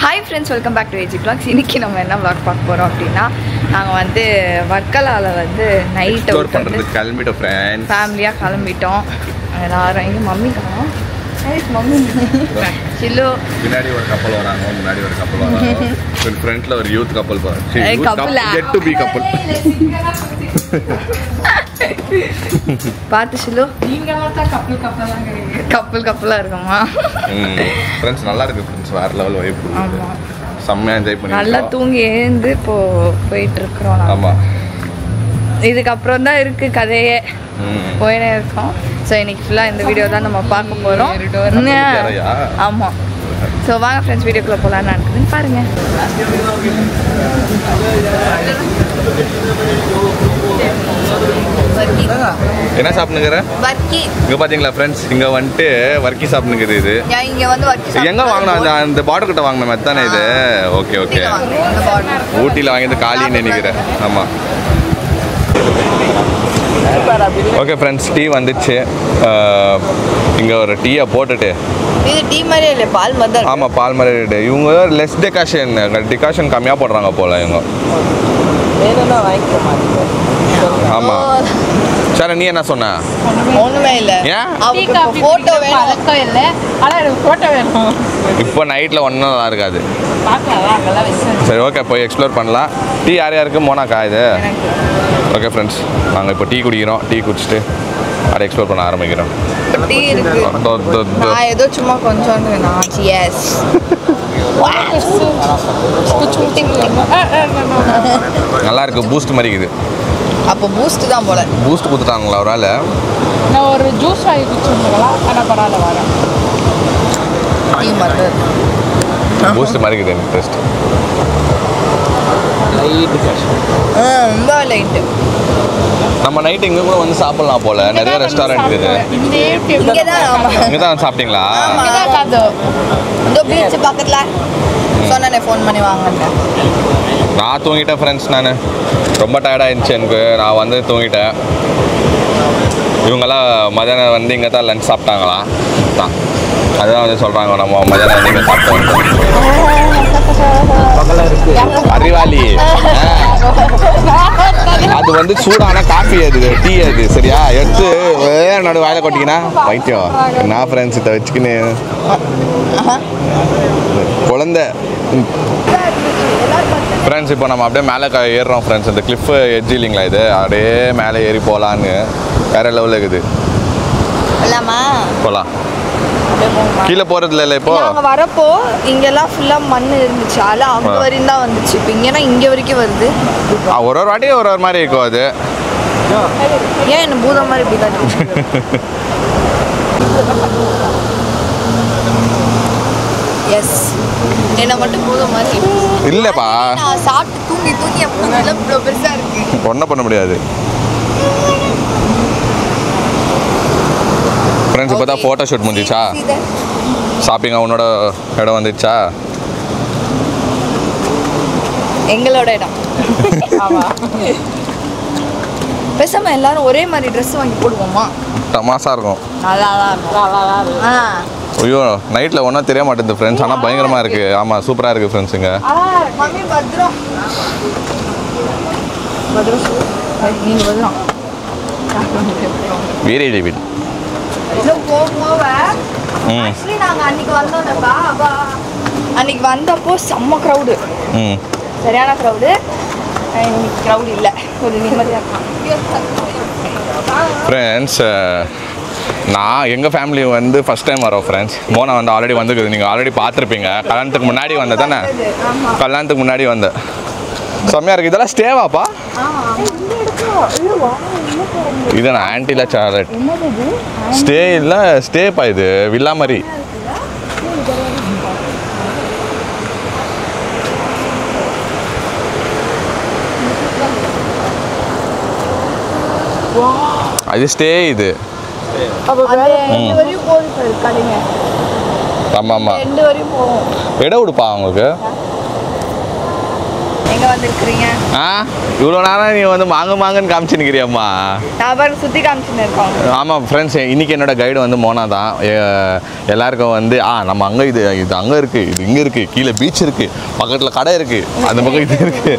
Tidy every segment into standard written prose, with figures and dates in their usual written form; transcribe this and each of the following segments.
Hi friends, welcome back to AG vlogs. இன்னைக்கு நம்ம என்ன vlog பார்க்க போகிறோம் அப்படின்னா, நாங்கள் வந்து வர்க்கலாவில் வந்து நைட்டு கிளம்பிட்டோம் ஃப்ரெண்ட்ஸ், ஃபேமிலியாக கிளம்பிட்டோம். எல்லாரும் எங்கள் மம்மி காணும், மம்மி சில்லு பின்னாடி ஒரு கப்பல் வராங்க, முன்னாடி ஒரு கப்பல் வராங்க, ஃப்ரண்ட்ல ஒரு யூத் கப்பல் கெட் டு பி கப்பல். பார்த்து சில்லு, கப்பலாக இருக்குமா ஃப்ரெண்ட்ஸ்? நல்லா இருக்கு ஃப்ரெண்ட்ஸ், வேற லெவல் வைப். ஆமாம், செம்மையாக என்ஜாய் பண்ணி நல்லா தூங்கி எழுந்து இப்போ போயிட்டு இருக்கிறோம். ஆமாம், இதுக்கப்புறம் தான் இருக்குது கதையே, போயினே இருக்கோம். ஸோ இன்னைக்கு ஃபுல்லாக இந்த வீடியோ தான் நம்ம பார்க்க போகிறோம். ஆமாம், ஸோ வாங்க ஃப்ரெண்ட்ஸ் வீடியோக்குள்ளே போகலான்னு இருக்குதுன்னு பாருங்கள். என்ன சாப்பிடுங்கிற இங்க பாத்தீங்களா ஃப்ரெண்ட்ஸ்? இங்க வந்துட்டு வர்க்கி சாப்பிடுங்குது. இது இங்க வந்து எங்க வாங்கினோம்? அந்த பார்டர் கிட்ட வாங்கின மாதிரி தானே இது? ஓகே ஓகே, ஊட்டியில் வாங்கியது காலின்னு நினைக்கிறேன். ஆமா, ஓகே ஃப்ரெண்ட்ஸ், டீ வந்துச்சு. இங்கே ஒரு டீயை போட்டுட்டு, இது டீ மாதிரியே இல்லை, பால் மாதிரி. ஆமாம், பால் மாதிரி. இவங்க லெஸ் டிகாஷன் கம்மியாக போடுறாங்க போல் இவங்க. ஆமாம், சரி, நீ என்ன சொன்ன? ஒன்றுமே இல்லை. ஏன் ஃபோட்டோ இல்லை, ஆனால் எனக்கு ஃபோட்டோ வேணும். இப்போ நைட்டில் ஒன்றும் நல்லா இருக்காது. சரி, ஓகே, போய் எக்ஸ்ப்ளோர் பண்ணலாம். டீ யார் யாருக்கு மோனாக்கா இது? ஓகே ஃப்ரெண்ட்ஸ், நாங்கள் இப்போ டீ குடிக்கிறோம். டீ குடிச்சிட்டு அதை எக்ஸ்ப்ளோர் பண்ண ஆரம்பிக்கிறோம். டீ இருக்கு, நான் ஏதோ சும்மா கொஞ்சோண்டு நல்லா இருக்கு, பூஸ்ட் மாதிரி இருக்குது. அப்போ பூஸ்ட் தான் போல. பூஸ்ட் கொடுத்துட்டாங்களா ஒரு ஆள்? நான் ஒரு ஜூஸ் வாங்கி குடிச்சிருந்தேங்களா, ஆனால் பரவாயில்ல வரேன். பூஸ்ட் மாதிரி இருக்குது எனக்கு டேஸ்ட். ரொம்ப லைட்டு. நம்ம நைட்டு இங்கே கூட வந்து சாப்பிடலாம் போல, நிறைய ரெஸ்டாரண்ட் இருக்குது. இங்கே தான் சாப்பிட்டீங்களா? இந்த பீச் பக்கத்தில் சொன்னேன், ஃபோன் பண்ணி வாங்கினேன். நான் தூங்கிட்டேன் ஃப்ரெண்ட்ஸ். நான் ரொம்ப டயர்டாக இருந்துச்சு எனக்கு, நான் வந்து தூங்கிட்டேன். இவங்கெல்லாம் மதியானம் வந்து இங்கே தான் லஞ்ச் சாப்பிட்டாங்களா தான், அதுதான் வந்து சொல்கிறாங்க நம்ம மதியானம் வந்து இங்கே சாப்பிட்டோம். அறிவாளி, அது வந்து சூடான காஃபி, அது டீ, அது சரியா எடுத்து நடு வாயில கொட்டிக்கினா வைத்தியம். நான் ஃப்ரெண்ட்ஸ் இதை வச்சுக்கின்னு குழந்தை ஃப்ரெண்ட்ஸ். இப்போ நம்ம அப்படியே மேலே ஏறுறோம் ஃப்ரெண்ட்ஸ். இந்த கிளிஃப் எட்ஜ் இல்லைங்களா இது, அப்படியே மேலே ஏறி போகலான்னு வேற லெவலில் இருக்குது. போகலாம், கீழே போகிறதுல இல்லை. இப்போ நாங்கள் வரப்போ இங்கெல்லாம் ஃபுல்லாக மண் இருந்துச்சு, அதெல்லாம் அங்கே வரையும் தான் வந்துச்சு. இப்போ இங்கேனா இங்கே வரைக்கும் வருது. ஒரு வாட்டி ஒரு மாதிரி இருக்கும் அது. ஏன் என்ன பூதம் மாதிரி இப்படி தான்? எஸ், என்ன மட்டும் பூதம் மாதிரி இல்லைப்பா. நான் சாப்பிட்டு தூங்கி தூங்கி இவ்வளோ பெருசாக இருக்கு, ஒன்றும் பண்ண முடியாது ஃப்ரெண்ட்ஸ். இப்போ தான் ஃபோட்டோ ஷூட் முடிஞ்சிச்சா? ஷாப்பிங் உன்னோட இடம் வந்துச்சா? எங்களோட இடம். பேசாம எல்லாரும் ஒரே மாதிரி ட்ரெஸ் வாங்கி போடுவோமா? தமாசா இருக்கும், நல்லா இருக்கும். ஐயோ, நைட்டில் ஒன்றும் தெரிய மாட்டேங்குது ஃப்ரெண்ட்ஸ், ஆனால் பயங்கரமாக இருக்குது. ஆமாம், சூப்பராக இருக்குது ஃப்ரெண்ட்ஸுங்க. மம்மி பத்ரம் நீங்கள் பத்ரம் வீரே டேவிட். ஆக்சுவலி நாங்கள் அன்னைக்கு வந்தோம்ப்பா, அன்னைக்கு வந்தப்போ செம்ம க்ரௌடு, சரியான க்ரௌடு. இன்னைக்கு க்ரௌடு இல்லை, ஒரு நிம்மதியாக இருக்கான் ஃப்ரெண்ட்ஸ். நான் எங்கள் ஃபேமிலி வந்து ஃபஸ்ட் டைம் வரோம் ஃப்ரெண்ட்ஸ். மோனா வந்து ஆல்ரெடி வந்துருக்குது, நீங்கள் ஆல்ரெடி பார்த்துருப்பீங்க. கல்யாணத்துக்கு முன்னாடி வந்தேன் தானே? கல்யாணத்துக்கு முன்னாடி வந்தேன். செம்மையாக இருக்குது. இதெல்லாம் ஸ்டேவாப்பா? இது நான் ஆன்டிலா சார்லட் ஸ்டே இல்லை, ஸ்டேப்பா இது, வில்லா மாதிரி. அது ஸ்டே இது. ஆமாம் ஆமாம், இடம் கொடுப்பா அவங்களுக்கு. எங்க வந்திருக்கீங்க? இவ்வளோ நேரம் நீ வந்து மாங்கன்னு காமிச்சுன்னுக்கிறியம்மா. நான் சுற்றி காமிச்சுன்னு இருக்கோம். ஆமாம் ஃப்ரெண்ட்ஸ், இன்றைக்கி என்னோட கைடு வந்து மோனா தான். எல்லாருக்கும் வந்து நம்ம அங்கே இது அங்கே இருக்குது, இது இங்கே இருக்குது, கீழே பீச் இருக்குது, பக்கத்தில் கடை இருக்குது, அந்த பக்கம் இது இருக்குது.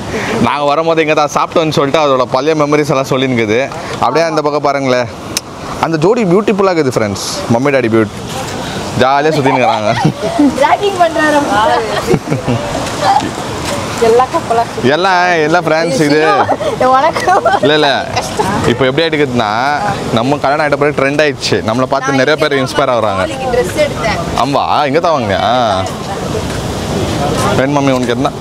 நாங்கள் வரும்போது இங்கே தான் சாப்பிட்டோன்னு சொல்லிட்டு அதோட பழைய மெமரிஸ் எல்லாம் சொல்லினுக்குது. அப்படியே அந்த பக்கம் பாருங்களேன், அந்த ஜோடி பியூட்டிஃபுல்லாக இருக்குது ஃப்ரெண்ட்ஸ். மம்மி டாடி பியூட் ஜாலியாக சுற்றினுக்கிறாங்க. எல்லாம் ஃப்ரெண்ட்ஸ். இது இல்லை இப்போ எப்படி ஆகிட்டுக்குதுன்னா, நம்ம கல்யாணம் ஆகிட்ட பிறகு ட்ரெண்ட் ஆயிடுச்சு. நம்மளை பார்த்து நிறைய பேர் இன்ஸ்பயர் ஆகுறாங்க. ஆமா, இங்கே தான் வாங்க. பெண் மம்மி உனக்கு என்ன?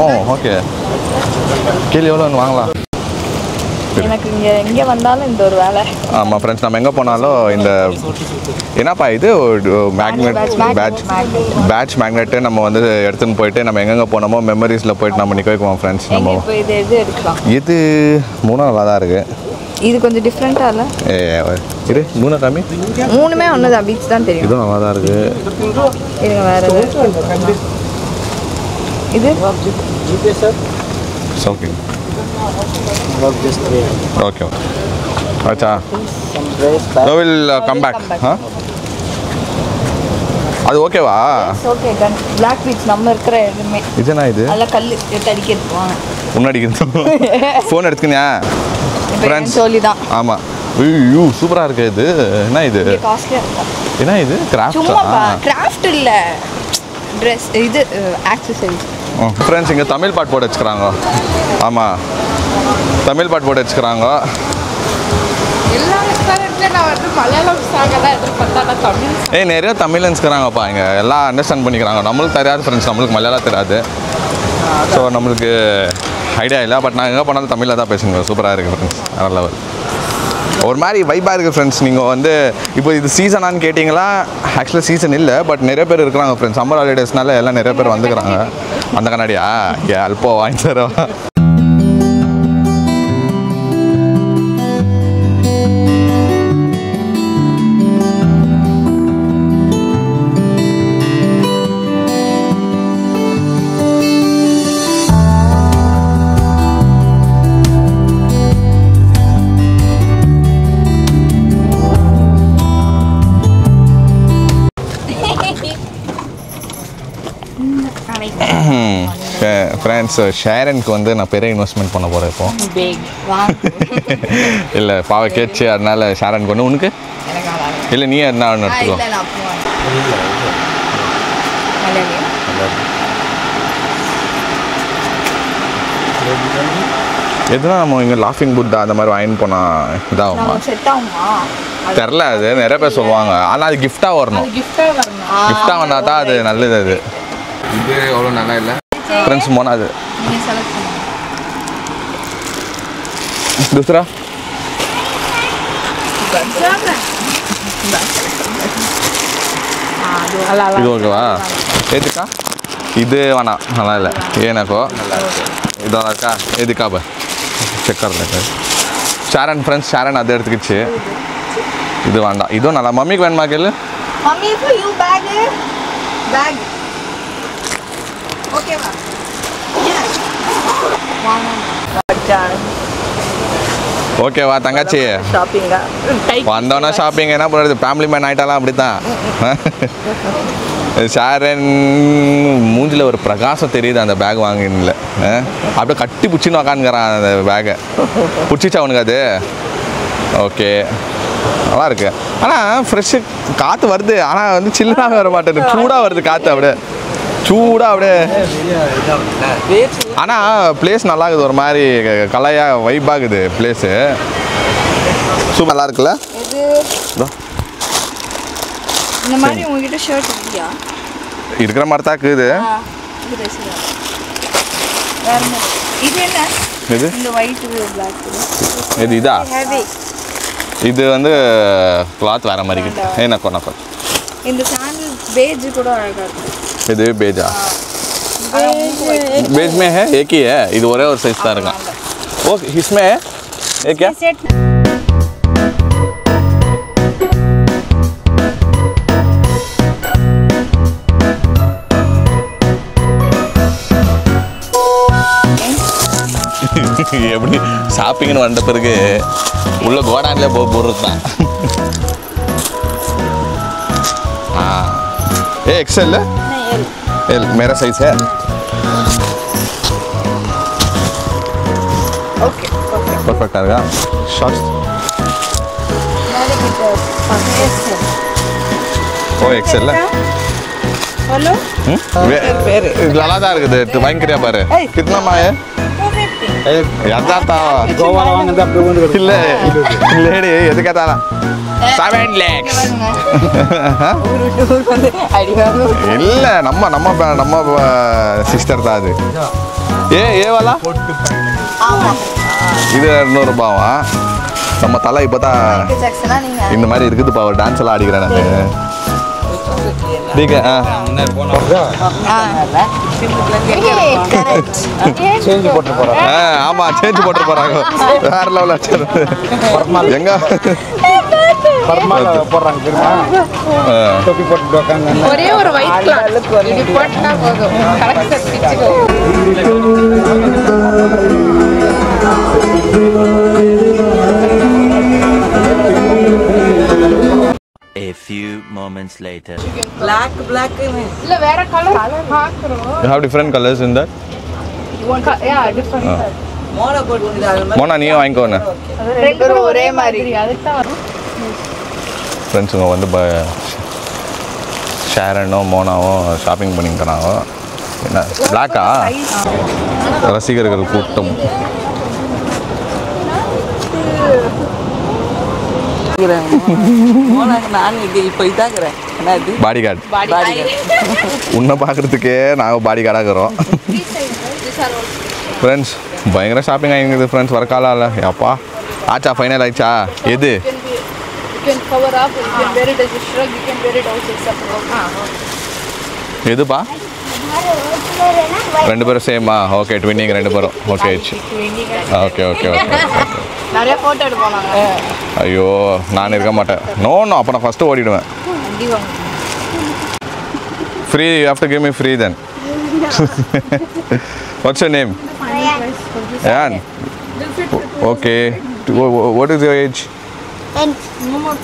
ஓ ஓகே. கீழே எவ்வளோ வாங்கலாம். எனக்கு இங்கே வந்தாலும் இந்த ஒரு வேலை. ஆமாம் ஃப்ரெண்ட்ஸ், நம்ம எங்கே போனாலும் இந்த என்னப்பா இது பேட்ச் மேக்னெட்டு நம்ம வந்து எடுத்துன்னு போயிட்டு நம்ம எங்கெங்கே போனோமோ மெமரிஸில் போயிட்டு நம்ம நிற்க வைக்குவோம் ஃப்ரெண்ட்ஸ். நம்ம இது மூணு நல்லா தான் இருக்குது. இது கொஞ்சம் டிஃப்ரெண்ட்டாக இல்லை? இது மூணு காமி. மூணுமே ஒன்று தான், பீச் தான் தெரியும். இதுவும் நல்லா தான் இருக்குது. இதுங்க வேறு இது ஓகே ஓகே அச்சா. I will come back. அது ஓகேவா? Okay done. Black beach நம்ம இருக்கிற இடமே. இதுனா இது நல்ல கல்லு தடிக்கிறது வாங்க. முன்னாடி இருந்து ஃபோன் எடுத்துக்கியா ஃப்ரெண்ட்ஸ் சொல்லி தான். ஆமா. ஐயோ சூப்பரா இருக்கு இது. என்ன இது? இது காஸ்ட்லியா இருக்கு. என்ன இது? கிராஃப்ட். சும்மா கிராஃப்ட் இல்ல. Dress இது ஆக்சஸரீஸ். ஃப்ரெண்ட்ஸ் இங்க தமிழ் பாட்டு போட்டு வச்சுக்கறாங்க. ஆமா. தமிழ் பாட்டு போட்டு வச்சுக்கறாங்க. எல்லா ரெஸ்டாரண்ட்ல நான் வந்து மலையாளம் சாங் எல்லாம் எதிர்பார்த்தா தமிழ். நிறைய தமிழன்ஸ்க்குறாங்கப்பா இங்க. எல்லாம் அண்டர்ஸ்டாண்ட் பண்ணிக்கிறாங்க. நம்மளுக்கு தெரியாது ஃப்ரெண்ட்ஸ், நம்மளுக்கு மலையாளம் தெரியாது. ஸோ நம்மளுக்கு ஐடியா இல்லை. பட் நான் எங்கே போனாலும் தமிழில் தான் பேசுங்க. சூப்பராக இருக்குது ஃப்ரெண்ட்ஸ். வேறு லெவல். ஒரு மாதிரி வைப்பாக இருக்குது ஃப்ரெண்ட்ஸ். நீங்கள் வந்து இப்போ இது சீசனான்னு கேட்டிங்களா? ஆக்சுவலாக சீசன் இல்லை, பட் நிறைய பேர் இருக்கிறாங்க ஃப்ரெண்ட்ஸ். சம்மர் ஹாலிடேஸ்னால எல்லாம் நிறைய பேர் வந்துக்கிறாங்க. அந்த கண்ணாடியா அல்போ வாங்கி தரவா? ஃப்ரெண்ட்ஸ், ஷேரனுக்கு வந்து நான் பெரிய இன்வெஸ்ட்மெண்ட் பண்ண போகிறேன் இப்போ. இல்லை பாவ கேட்ச்சு, அதனால ஷேரனுக்கு ஒன்று. உனக்கு இல்லை, நீ என்ன ஒன்று எடுத்துக்கோ. எதுனா நம்ம இங்கே லாஃபிங் புத்தா அந்த மாதிரி வாங்கிட்டு போனால் இதாகுமா தெரில. அது நிறைய பேர் சொல்லுவாங்க. ஆனால் அது கிஃப்டாக வரணும். கிஃப்டாக வந்தால் தான் அது நல்லது. அது இது அவ்வளோ நல்லா இல்லை ஃப்ரெண்ட்ஸ். போனால் அது दूसरा இது ஓகேவா? எதுக்கா இது வேணாம், நல்லா இல்லை. ஏனாக்கோ இதெல்லாம் இருக்கா? எதுக்கா பா செக் करले ஷாரன் ஃப்ரெண்ட்ஸ். ஷாரன் அதை எடுத்துக்கிச்சு. இது வேண்டாம். இதுவும் நல்லா. மம்மிக்கு வேணுமா கேளு. மம்மி for you bag ஓகேவா? ஓகேவா தங்கச்சி? ஷாப்பிங்கா வந்தோன்னா ஷாப்பிங் என்ன பண்ணுறது? ஃபேமிலி மேன் ஆகிட்டாலாம் அப்படி தான். ஷாரன் மூஞ்சில் ஒரு பிரகாசம் தெரியுது அந்த பேக் வாங்கினல. அப்படியே கட்டி பிடிச்சின்னு உக்காந்துக்கிறான் அந்த பேக்கை. பிடிச்சிச்சா அவனுக்கு அது? ஓகே, நல்லா இருக்கு. ஆனால் ஃப்ரெஷ்ஷு காற்று வருது. ஆனால் வந்து சில்லுனாக வர மாட்டேது. சூடாக வருது காற்று. அப்படியே சூடாக அப்படியே. ஆனால் பிளேஸ் நல்லா இருக்குது. ஒரு மாதிரி கலையாக வைப்பாகுது பிளேஸு. சூப்பர் நல்லா இருக்குல்ல? இந்த மாதிரி உங்ககிட்ட ஷர்ட் இல்லையா? இருக்கிற மாதிரி தான் இருக்குது. இது என்ன? இது இந்த ஒயிட் பிளாக். இது இதா? இது வந்து கிளாத் வேற மாதிரி இருக்குது. ஏன்னாக்கோ நக்கோ இந்த சாண்டல் बेज கூட அழகா இருக்கு. இது बेजा बेज में है एक ही है. இது ஒரே ஒரு சைஸ் தான் இருக்கு. ஓகே, इसमें है ये क्या? எப்படி ஷாப்பிங்னு வந்த பிறகு உள்ள கோடான்லேயே போடுறது தான். ए एक्सेल है? नहीं एल मेरा साइज है. ஓகே ஓகே परफेक्ट आएगा. शॉर्ट्स ओ एक्सेल है. हेलो நல்லா இருக்குது. வாங்கிக்கிறியா பாரு. कितना मा है? இல்ல இல்லடி எதுக்கேத்தால 7 lakhs. இல்ல நம்ம சிஸ்டர் தான் அது. ஏ வாலா இது 200 ரூபாவா? நம்ம தலை இப்பதான் இந்த மாதிரி இருக்குதுப்பா. ஒரு டான்ஸ் எல்லாம் ஆடிக்கிறேன் நான். ठीक है சேஞ்ச் போட்டு போறாங்க. ஆமா சேஞ்ச் போட்டு போறாங்க. வேற லெவல்ல எங்க பர்மால போறாங்க தெரியுமா? டோப்பி போட்டு உட்கார்ந்து ஒரே ஒரு ஒயிட் கிளாத் இது போட்டா போதும். கரெக்ட்டா பிடிச்சுக்கோ. A few moments later. black இல்ல வேற கலர் பாக்குறோம். You have different colors in that? Yeah, different. Mona போட்டுது. மோனா நீயே வாங்கிக்கோண்ணே. ரெண்டு பேரும் ஒரே மாதிரி. அதுக்கு தான் ஃப்ரெண்ட்ஸுங்க வந்து ஷேரனும் மோனாவும் ஷாப்பிங் பண்ணிட்டு தராங்க. என்ன பிளாக்கா? ரசிகர்கள் கூட்டம். பாடி கார்டு உன்னை பார்க்குறதுக்கே நாங்கள் பாடி கார்டாக இருக்கிறோம். ஃப்ரெண்ட்ஸ் பயங்கர ஷாப்பிங் ஆகிங்குது ஃப்ரெண்ட்ஸ். வர காலம் இல்லை அப்பா. ஆச்சா ஃபைனல் ஆயிடுச்சா? எது எதுப்பா? ரெண்டு பேரும் சேமா? ஓகே ட்வின்னிங் ரெண்டு பேரும். Okay okay okay okay. நிறைய போட்டோ எடுப்பாங்க. ஐயோ நான் இருக்க மாட்டேன். நோ அப்போ நான் ஃபஸ்ட்டு ஓடிடுவேன். Free you have to give me free then. What's your name? Yan. Okay. What is your age? 10.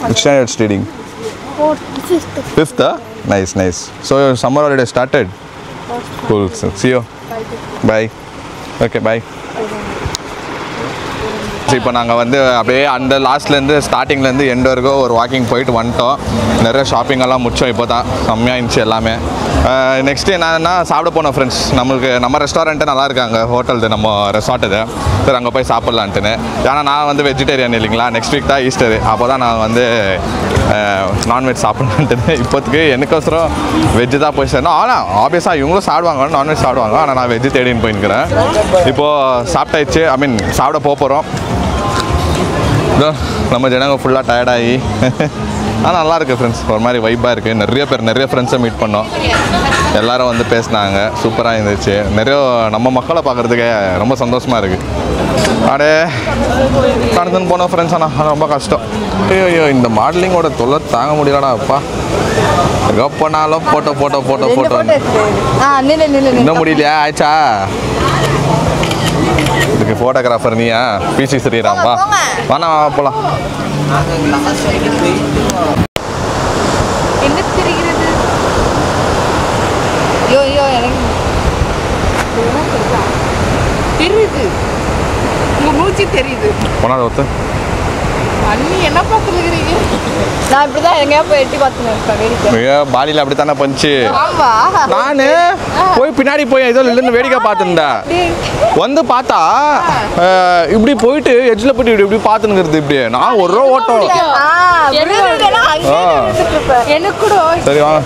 Which standard studying? 5th. 5th? Nice. So your summer holiday started? Cool. So, see you. Bye. Okay, bye. இப்போ நாங்கள் வந்து அப்படியே அந்த லாஸ்ட்லேருந்து ஸ்டார்டிங்லேருந்து end வரைக்கும் ஒரு walking போயிட்டு வந்துட்டோம். நிறைய ஷாப்பிங்கெல்லாம் முடித்தோம். இப்போ தான் செம்மையாக இருந்துச்சு எல்லாமே. நெக்ஸ்ட்டு என்னன்னா சாப்பிட போனோம் ஃப்ரெண்ட்ஸ். நம்ம ரெஸ்டாரண்ட்டு நல்லா இருக்காங்க. ஹோட்டல் நம்ம ரெசார்ட் இது. சரி அங்கே போய் சாப்பிட்லான்ட்டுன்னு. ஏன்னா நான் வந்து வெஜிடேரியன் இல்லைங்களா. நெக்ஸ்ட் வீக் தான் ஈஸ்டர். அப்போ தான் நான் வந்து நான்வெஜ் சாப்பிட்லான்ட்டுன்னு. இப்போதுக்கு எனக்கோசரம் வெஜ்ஜு தான் போய் சேரணும். ஆனால் ஆப்வியஸாக இவங்களும் சாப்பிடுவாங்க, நான்வெஜ் சாப்பிடுவாங்க. ஆனால் நான் வெஜ்ஜு தேடின்னு போயிருக்கிறேன். இப்போது சாப்பிட்டாச்சு. சாப்பிட போகிறோம். நம்ம ஜனங்க ஃபுல்லாக டயர்டாகி ஆனால் நல்லாயிருக்கு ஃப்ரெண்ட்ஸ். ஒரு மாதிரி வைப்பாக இருக்குது. நிறைய ஃப்ரெண்ட்ஸை மீட் பண்ணோம். எல்லோரும் வந்து பேசினாங்க. சூப்பராக இருந்துச்சு. நிறைய நம்ம மக்களை பார்க்குறதுக்கே ரொம்ப சந்தோஷமாக இருக்குது. அப்படியே கடந்துன்னு போனோம் ஃப்ரெண்ட்ஸ். ஆனால் ரொம்ப கஷ்டம். ஐயோ இந்த மாடலிங்கோட தொல்லை தாங்க முடியலடா அப்பா. எங்கே போனாலும் போட்டோ இன்னும் முடியலையா? ஆயிடுச்சா? இதுக்கு ஃபோட்டோகிராஃபர் நீயா? பிசி ஸ்ரீராம்பா வாண்ணா போகலாம். என்ன தெரிகிறது? யோ எனக்கு தெரியுது. உங்க மூச்சு தெரியுது. போனால் ஒத்து அண்ணி என்ன பார்த்துருக்கிறீங்க? நான் இப்படிதான் எங்கேயா போய் எட்டி பார்த்துன்னு இருக்கேன் வேடிக்கை. பாடியில் அப்படி தானே பண்ணிச்சு. ஆமா நானு போய் பின்னாடி போய் ஏதோ இல்லைன்னு வேடிக்கை பார்த்துருந்தேன். வந்து பார்த்தா இப்படி போயிட்டு எட்ஜில் போயிட்டு இப்படி பார்த்துனுங்கிறது. இப்படி நான் ஒரு ரூபா ஓட்டம். எனக்கு கூட சரி வாங்க.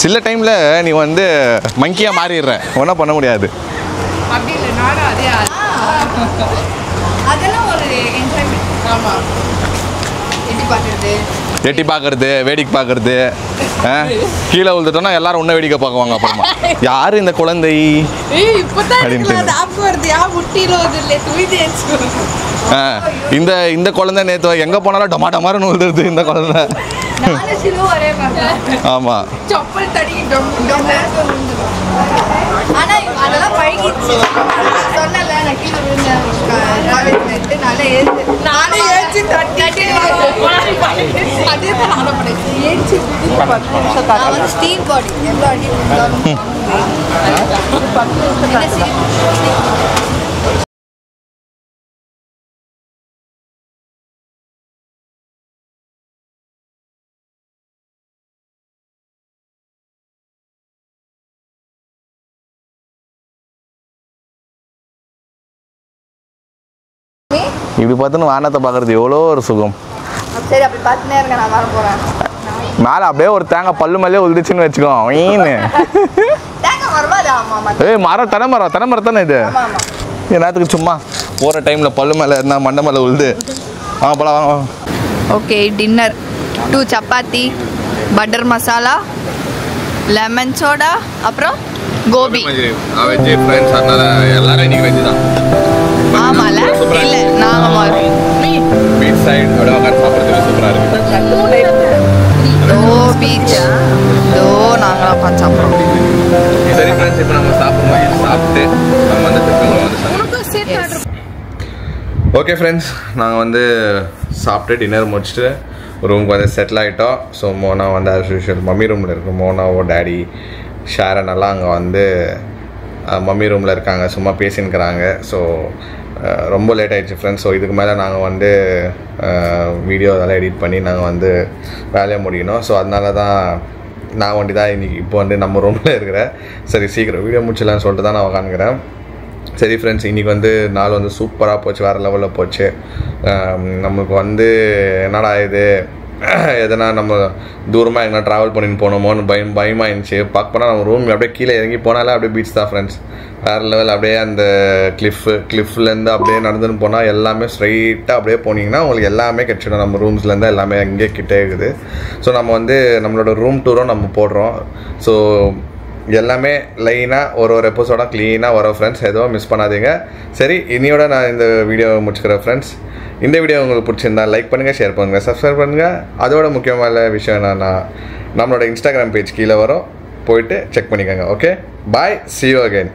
சில டைமில் நீ வந்து மங்கியாக மாறிடுற. ஒன்றும் பண்ண முடியாது. அப்படி இல்லை. நானும் அதே அதெல்லாம் ஒரு என்ஜாய்மெண்ட். ஆமா. எட்டி பார்க்கறது, வேடிக்கை பார்க்கறது. கீழே விழுந்துட்டோன்னா எல்லாரும் உன்ன வேடிக்கை பார்க்குவாங்க. அப்புறமா யார் இந்த குழந்தை இந்த குழந்தை நேற்று எங்கே போனாலும் டமா டமாருன்னு விழுந்துருது இந்த குழந்தை. ஆமாம் ஆனா அதெல்லாம் பழகி சொன்னல நான் கீழே விழுந்தேன் காலேஜ்ல நானே ஏச்சு தட்டி அதே தான் நானும் பண்ணேன் ஏச்சு 10 நிமிஷம் நான் வந்து ஸ்டீல் பாடி எவ்வளோ அடி விழுந்தாலும் 10 நிமிஷம் இப்படி பார்த்துன்னு வானத்தை பார்க்குறது எவ்வளோ ஒரு சுகம். சரி அப்படி பார்த்துனே இருங்க நான் வர போகிறேன். மேலே அப்படியே ஒரு தேங்காய் பல்லு மேலே உழுதுச்சுன்னு வச்சுக்கோ வீணு. தேங்காய் மரமா? ஆமாம். ஏய் மரம் தென்னை மரம் தானே இது. என்னத்துக்கு சும்மா போகிற டைமில் பல்லு மேலே இருந்தால் மண்டை மேலே உழுது. போலாம் வாங்க. Okay dinner 2 chapati butter masala lemon soda அப்புறம் கோபி. வெஜ் ஃப்ரெண்ட்ஸ் அதனால எல்லாரும் இன்னைக்கு வெஜ் தான். ஆமால இல்ல நாங்க பீச் சைடு அப்படியே உட்காந்து சாப்பிட்றதுக்கு சூப்பராக இருக்குது. ஓ பீச் ஓ நாங்கள் உட்காந்து சாப்பிட்றோம். சரி ஃப்ரெண்ட்ஸ் இப்போ நம்ம சாப்பிட்டு நம்ம வந்து திருப்பி ஓகே ஃப்ரெண்ட்ஸ் நாங்கள் வந்து சாப்பிட்டு டின்னர் முடிச்சுட்டு ரூமுக்கு வந்து செட்டில் ஆகிட்டோம். ஸோ மோனா வந்து ஆஸ் யூஷுவல் மம்மி ரூமில் இருக்கும். மோனாவோ டேடி ஷேரன் எல்லாம் அங்கே வந்து மம்மி ரூமில் இருக்காங்க, சும்மா பேசின்னுக்கிறாங்க. ஸோ ரொம்ப லேட் ஆகிடுச்சு ஃப்ரெண்ட்ஸ். ஸோ இதுக்கு மேலே நாங்கள் வந்து வீடியோ அதெல்லாம் எடிட் பண்ணி நாங்கள் வந்து வேலையை முடியணும். ஸோ அதனால தான் நான் வண்டி தான் இன்றைக்கி இப்போ வந்து நம்ம ரூமில் இருக்கிறேன். சரி சீக்கிரம் வீடியோ முடிச்சிடலான்னு சொல்லிட்டு தான் நான் உட்காந்துக்கிறேன். சரி ஃப்ரெண்ட்ஸ் இன்றைக்கி வந்து நாள் வந்து சூப்பராக போச்சு, வேறு லெவலில் போச்சு. நமக்கு வந்து என்னடா இது எதனா நம்ம தூரமாக எங்கன்னா ட்ராவல் பண்ணின்னு போனோமோன்னு பயமாக இருந்துச்சு. பார்க்க போனால் நம்ம ரூம் அப்படியே கீழே இறங்கி போனாலே அப்படியே பீச் தான் ஃப்ரெண்ட்ஸ். வேறு லெவல் அப்படியே அந்த கிளிஃப்லேருந்து அப்படியே நடந்துன்னு போனால் எல்லாமே ஸ்ட்ரைட்டாக அப்படியே போனீங்கன்னா உங்களுக்கு எல்லாமே கிடச்சிடும். நம்ம ரூம்ஸ்லேருந்து எல்லாமே அங்கேயே கிட்டே இருக்குது. ஸோ நம்ம வந்து நம்மளோட ரூம் டூரும் நம்ம போடுறோம். ஸோ எல்லாமே லைனாக ஒரு எபிசோடாக க்ளீனாக வரும் ஃப்ரெண்ட்ஸ், எதுவும் மிஸ் பண்ணாதீங்க. சரி இனியோட நான் இந்த வீடியோவை முடிச்சுக்கிறேன் ஃப்ரெண்ட்ஸ். இந்த வீடியோ உங்களுக்கு பிடிச்சிருந்தா லைக் பண்ணுங்கள், ஷேர் பண்ணுங்கள், சப்ஸ்கிரைப் பண்ணுங்கள். அதோட முக்கியமான விஷயம் என்னன்னா நம்மளோட இன்ஸ்டாகிராம் பேஜ் கீழே வரும், போயிட்டு செக் பண்ணிக்கோங்க. Okay bye, see you again.